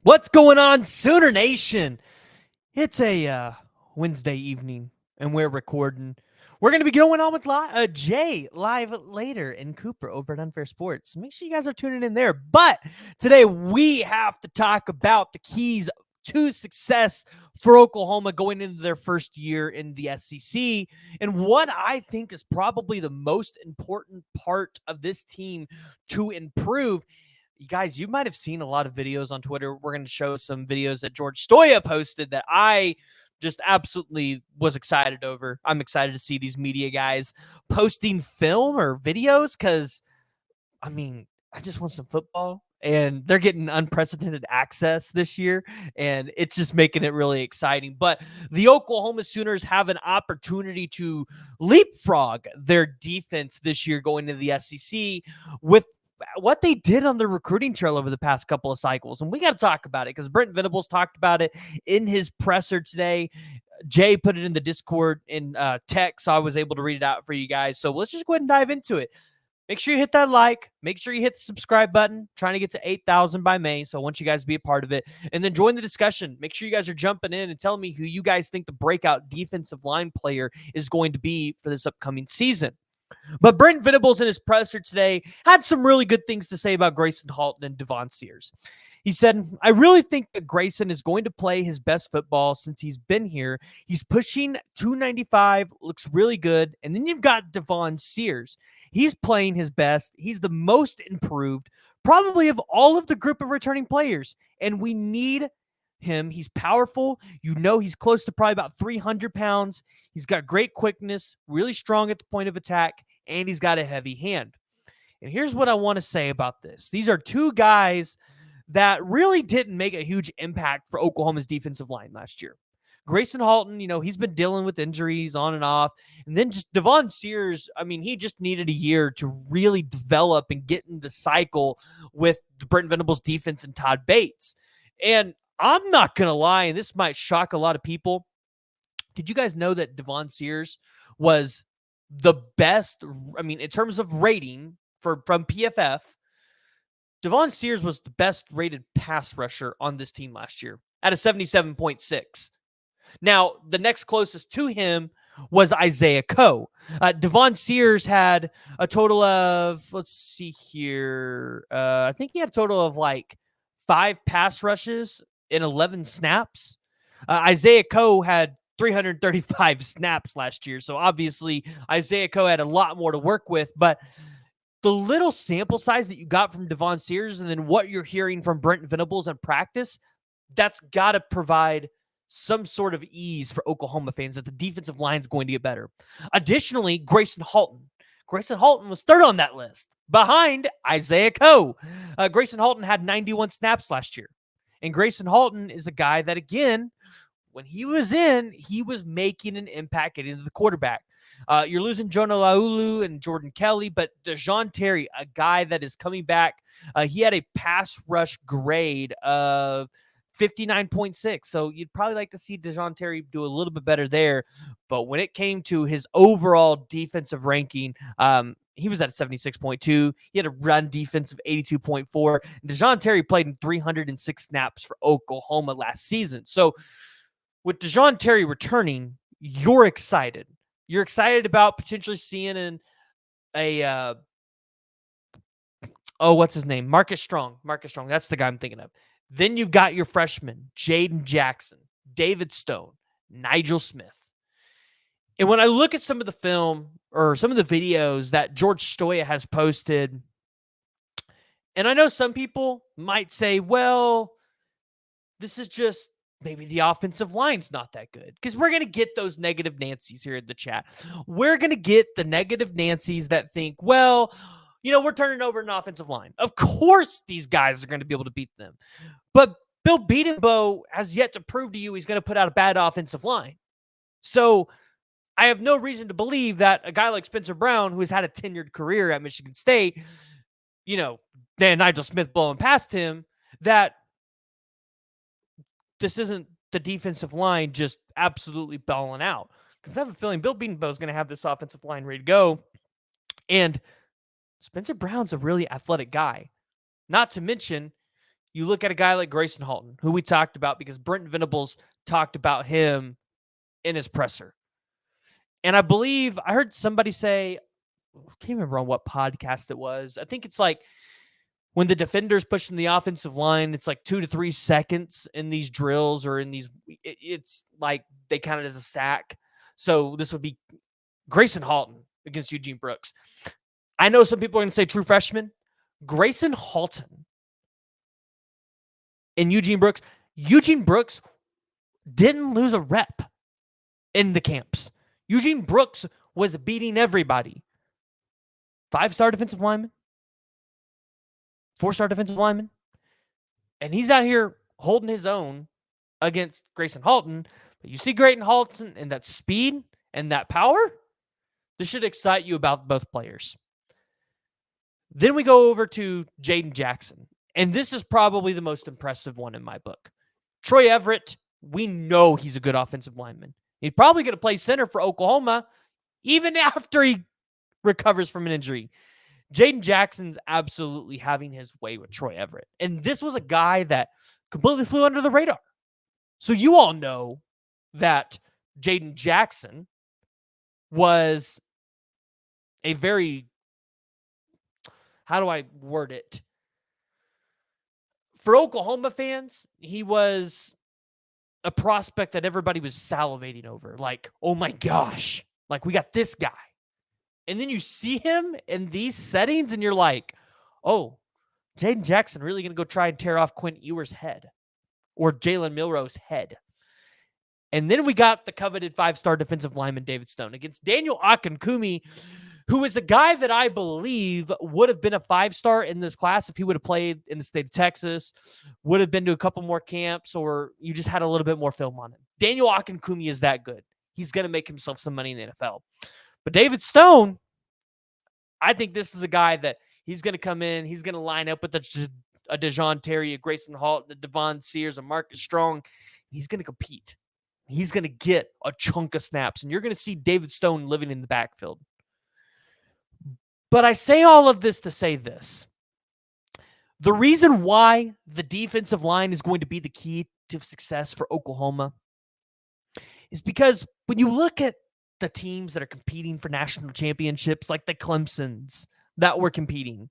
What's going on, Sooner Nation? It's a Wednesday evening, and we're recording. We're going to be going on with Jay live later in Cooper over at Unfair Sports. Make sure you guys are tuning in there. But today we have to talk about the keys to success for Oklahoma going into their first year in the SEC and what I think is probably the most important part of this team to improve. You guys, you might have seen a lot of videos on Twitter. We're going to show some videos that George Stoya posted that I just absolutely was excited over. I'm excited to see these media guys posting film or videos because, I mean, I just want some football. And they're getting unprecedented access this year, and it's just making it really exciting. But the Oklahoma Sooners have an opportunity to leapfrog their defense this year going into the SEC with what they did on the recruiting trail over the past couple of cycles. And we got to talk about it because Brent Venables talked about it in his presser today. Jay put it in the Discord in text, so I was able to read it out for you guys. So let's just go ahead and dive into it. Make sure you hit that like. Make sure you hit the subscribe button. Trying to get to 8,000 by May, so I want you guys to be a part of it. And then join the discussion. Make sure you guys are jumping in and telling me who you guys think the breakout defensive line player is going to be for this upcoming season. But Brent Venables in his presser today had some really good things to say about Grayson Halton and Devon Sears. He said, I really think that Grayson is going to play his best football since he's been here. He's pushing 295, looks really good. And then you've got Devon Sears. He's playing his best. He's the most improved, probably of all of the group of returning players. And we need him. He's powerful. You know, he's close to probably about 300 pounds. He's got great quickness, really strong at the point of attack, and he's got a heavy hand. And here's what I want to say about this. These are two guys that really didn't make a huge impact for Oklahoma's defensive line last year. Grayson Halton, he's been dealing with injuries on and off. And then just Devon Sears, he just needed a year to really develop and get in the cycle with the Brent Venables defense and Todd Bates. And I'm not going to lie, and this might shock a lot of people. Did you guys know that Devon Sears was the best, in terms of rating from PFF, Devon Sears was the best rated pass rusher on this team last year at a 77.6. Now, the next closest to him was Isaiah Coe. Devon Sears had a total of, let's see here, I think he had a total of like 5 pass rushes in 11 snaps. Isaiah Coe had 335 snaps last year. So obviously Isaiah Coe had a lot more to work with, but the little sample size that you got from Devon Sears and then what you're hearing from Brent Venables in practice, that's got to provide some sort of ease for Oklahoma fans that the defensive line is going to get better. Additionally, Grayson Halton. Grayson Halton was third on that list behind Isaiah Coe. Grayson Halton had 91 snaps last year. And Grayson Halton is a guy that, again, when he was in, he was making an impact getting to the quarterback. You're losing Jonah Laulu and Jordan Kelly, but DeJoun Terry, a guy that is coming back, he had a pass rush grade of 59.6. So you'd probably like to see DeJoun Terry do a little bit better there. But when it came to his overall defensive ranking, he was at 76.2. He had a run defense of 82.4. DeJoun Terry played in 306 snaps for Oklahoma last season. So with DeJoun Terry returning, you're excited. You're excited about potentially seeing what's his name? Marcus Strong. Marcus Strong. That's the guy I'm thinking of. Then you've got your freshmen, Jaden Jackson, David Stone, Nigel Smith. And when I look at some of the film or some of the videos that George Stoya has posted, and I know some people might say, well, this is just maybe the offensive line's not that good, because we're going to get those negative Nancy's here in the chat. We're going to get the negative Nancy's that think, well, we're turning over an offensive line. Of course, these guys are going to be able to beat them. But Bill Bedenbaugh has yet to prove to you he's going to put out a bad offensive line. So I have no reason to believe that a guy like Spencer Brown, who has had a tenured career at Michigan State, then Nigel Smith blowing past him, that this isn't the defensive line just absolutely balling out. Because I have a feeling Bill Bedenbaugh is going to have this offensive line ready to go. And Spencer Brown's a really athletic guy. Not to mention, You look at a guy like Grayson Halton, who we talked about because Brent Venables talked about him in his presser. And I believe I heard somebody say, I can't remember on what podcast it was. I think it's like when the defender's pushing the offensive line, it's like 2 to 3 seconds in these drills or in these. It's like they count it as a sack. So this would be Grayson Halton against Eugene Brooks. I know some people are going to say true freshman. Grayson Halton and Eugene Brooks. Eugene Brooks didn't lose a rep in the camps. Eugene Brooks was beating everybody. 5-star defensive lineman, 4-star defensive lineman, and he's out here holding his own against Grayson Halton. But you see Grayson Halton and that speed and that power, this should excite you about both players. Then we go over to Jaden Jackson, and this is probably the most impressive one in my book. Troy Everett, we know he's a good offensive lineman. He's probably going to play center for Oklahoma even after he recovers from an injury. Jaden Jackson's absolutely having his way with Troy Everett. And this was a guy that completely flew under the radar. So you all know that Jaden Jackson was a very, how do I word it? For Oklahoma fans, he was a prospect that everybody was salivating over. Like, oh my gosh, like we got this guy. And then you see him in these settings and you're like, oh, Jaden Jackson really going to go try and tear off Quinn Ewer's head or Jalen Milroe's head. And then we got the coveted 5-star defensive lineman David Stone against Daniel Akinkumi, who is a guy that I believe would have been a 5-star in this class if he would have played in the state of Texas, would have been to a couple more camps, or you just had a little bit more film on him. Daniel Akinkumi is that good. He's going to make himself some money in the NFL. But David Stone, I think this is a guy that he's going to come in, he's going to line up with a DeJoun Terry, a Grayson Halton, a Devon Sears, a Marcus Strong. He's going to compete. He's going to get a chunk of snaps, and you're going to see David Stone living in the backfield. But I say all of this to say this. The reason why the defensive line is going to be the key to success for Oklahoma is because when you look at the teams that are competing for national championships, like the Clemsons that were competing,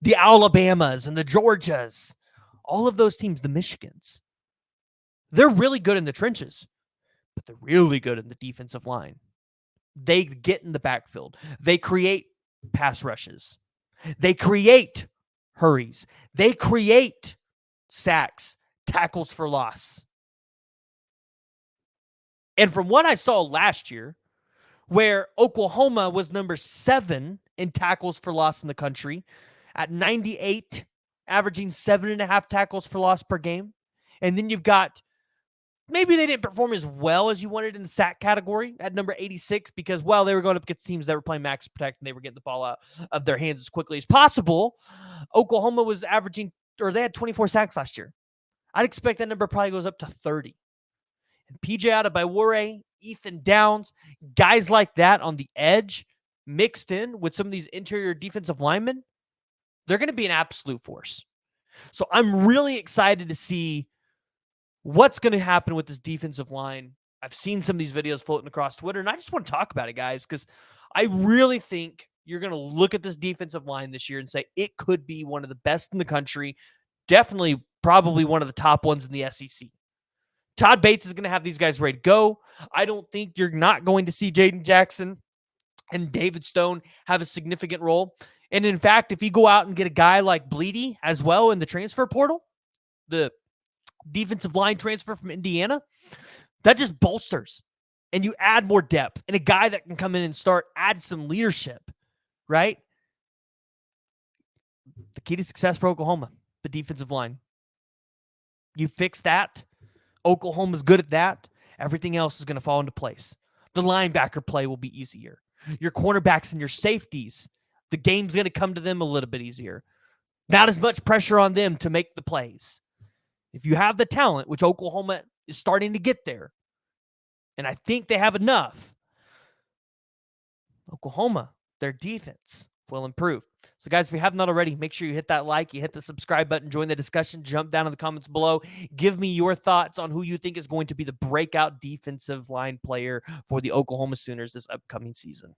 the Alabamas and the Georgias, all of those teams, the Michigans, they're really good in the trenches, but they're really good in the defensive line. They get in the backfield. They create pass rushes. They create hurries. They create sacks, tackles for loss. And from what I saw last year, where Oklahoma was number 7 in tackles for loss in the country at 98, averaging 7.5 tackles for loss per game. And then you've got, maybe they didn't perform as well as you wanted in the sack category at number 86 because, well, they were going up against teams that were playing max protect and they were getting the ball out of their hands as quickly as possible. Oklahoma was averaging, or they had 24 sacks last year. I'd expect that number probably goes up to 30. And PJ Adebawore, Ethan Downs, guys like that on the edge mixed in with some of these interior defensive linemen, they're going to be an absolute force. So I'm really excited to see what's going to happen with this defensive line. I've seen some of these videos floating across Twitter, and I just want to talk about it, guys, because I really think you're going to look at this defensive line this year and say it could be one of the best in the country, definitely probably one of the top ones in the SEC. Todd Bates is going to have these guys ready to go. I don't think you're not going to see Jaden Jackson and David Stone have a significant role. And in fact, if you go out and get a guy like Bleedy as well in the transfer portal, the defensive line transfer from Indiana, that just bolsters. And you add more depth. And a guy that can come in and add some leadership, right? The key to success for Oklahoma, the defensive line. You fix that. Oklahoma's good at that. Everything else is going to fall into place. The linebacker play will be easier. Your cornerbacks and your safeties, the game's going to come to them a little bit easier. Not as much pressure on them to make the plays. If you have the talent, which Oklahoma is starting to get there, and I think they have enough, Oklahoma, their defense will improve. So, guys, if you have not already, make sure you hit that like, you hit the subscribe button, join the discussion, jump down in the comments below. Give me your thoughts on who you think is going to be the breakout defensive line player for the Oklahoma Sooners this upcoming season.